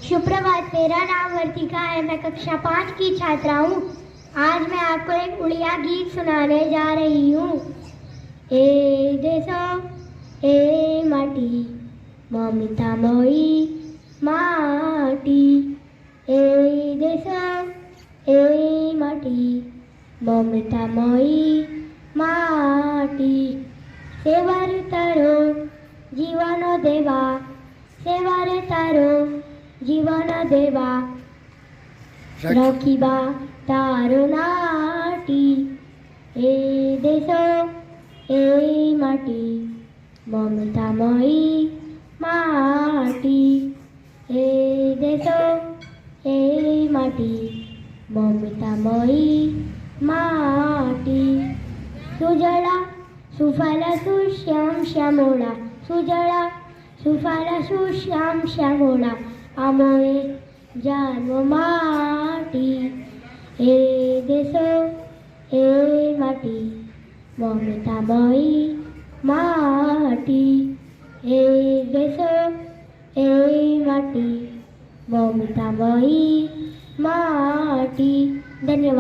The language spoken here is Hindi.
सुप्रभात, मेरा नाम वर्तिका है। मैं कक्षा 5 की छात्रा हूँ। आज मैं आपको एक उड़िया गीत सुनाने जा रही हूँ। ए देशो ए माटी ममिता मोई माटी, ए देशो ए माटी ममिता मोई माटी। सेवार तारो जीवन देवा, सेवार तारो जीवन देवा, रखिबा तारो नाटी। ए देशो ए माटी ममतामयी माटी, ए देशो ए माटी ममतामयी माटी। सुजला सुफला सुश्याम श्यामोळा, सुजला सुफला सुश्याम श्यामोळा, आमोए जन्म माटी। ए देशो ए माटी ममतामयी माटी, ए देशो ए माटी ममतामयी माटी। धन्यवाद।